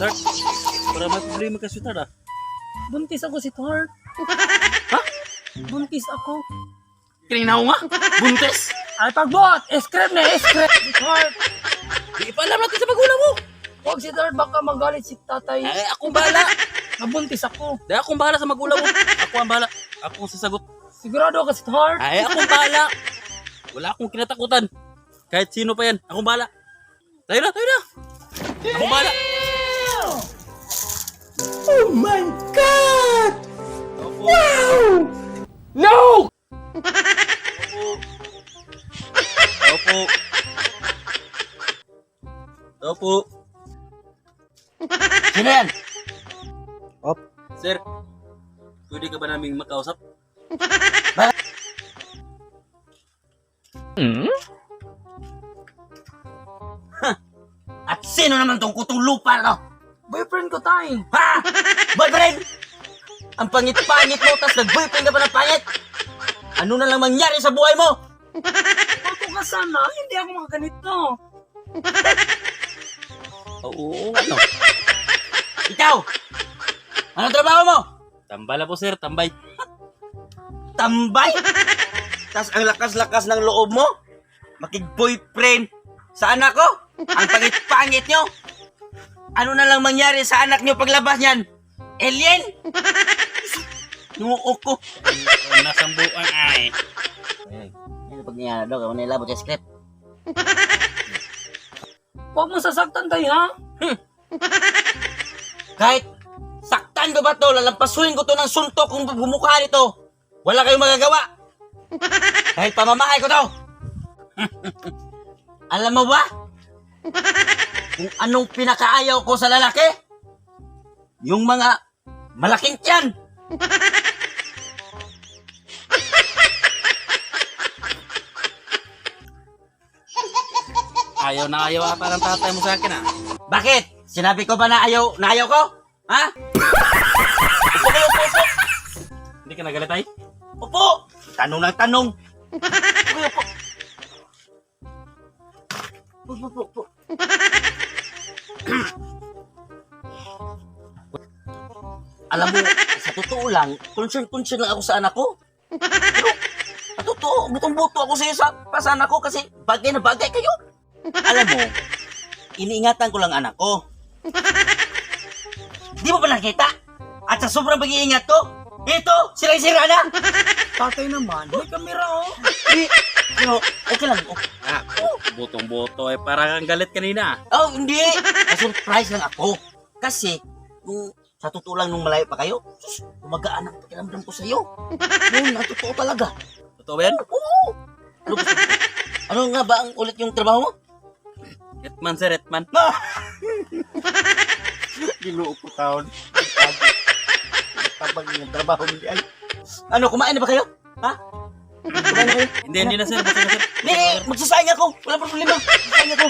Start. Para may problema ka sweetheart ah. Buntis ako, sweetheart. Ha? Buntis ako. Kininaw nga. Buntes. Ay, pagbot! Escribe na, escribe! Sweetheart! Di pa alam natin sa magulang mo. Huwag, sweetheart, baka magalit si tatay. Ay, akong bahala. Nabuntis ako. Dahil akong bahala sa magulang mo. Ako ang bahala. Ako ang sasagot. Sigurado ka, sweetheart. Ay, akong bahala. Wala akong kinatakutan. Kahit sino pa yan. Akong bahala. Tayo na, tayo na. Akong bahala. Oh my God! Opo. Wow! No! Opo. Opo. Sino yan? Sir, pwede ka ba naming makausap? At sino naman tong kutong lupa na to? Boyfriend ko, tay. Ha? Boyfriend? Ang pangit-pangit mo, tas nag-boyfriend ka pa ng pangit? Ano na lang mangyari sa buhay mo? Ako ka sana, hindi ako makaganito. Oo, ano? Ikaw! Anong trabaho mo? Tambala po sir, tambay. Tambay? Tas ang lakas-lakas ng loob mo? Makig-boyfriend sa anak ko? Ang pangit-pangit nyo? Ano na lang mangyari sa anak nyo paglabas niyan? Alien? Nuok ko. Nasambuan ay. Ano pag niya daw, kung nilabot yung script? Huwag mo sasaktan, tay, ha? Kahit saktan ko ba to, lalampasuin ko to ng suntok kung bumukha nito. Wala kayong magagawa. Kahit pamamahay ko to. Alam mo ba? Kung anong pinakaayaw ko sa lalaki? Yung mga malaking tiyan. Ayaw na ayaw ata ng tatay mo sa akin ah. Bakit? Sinabi ko ba na ayaw ko? Ha? Upo kayo, upo. Hindi ka nagalit ay? Upo! Tanong ng tanong. Upo kayo, upo. Upo. Alam mo, sa totoo lang, concern lang ako sa anak ko. Pero, sa totoo, butong-buto ako sa iyo sa anak ko kasi bagay na bagay kayo. Alam mo, iniingatan ko lang anak ko. Di mo ba nakita? At sa sobrang pag-iingat ko, ito, sirang-sira na. Tatay naman, may kamera, oh. Pero, okay lang. Ah, botong-boto ay parang ang galit kanina. Oh, hindi. Na-surprise lang ako. Kasi, kung sa totoo lang nung malayo pa kayo, sus, gumagaan ang pakiramdam ko sa iyo. Yun, ang totoo talaga. Totoo ba yan? Oo. Ano nga ba ang ulit yung trabaho mo? Hetman sir, hetman. Ginoo ko taon. Tabang yung trabaho mo ay. Ano, kumain na ba kayo? Ha? Kumain na kayo? Hindi na sir, basta na sir. Hindi, magsasaing ako. Wala problema. Magsasaing ako.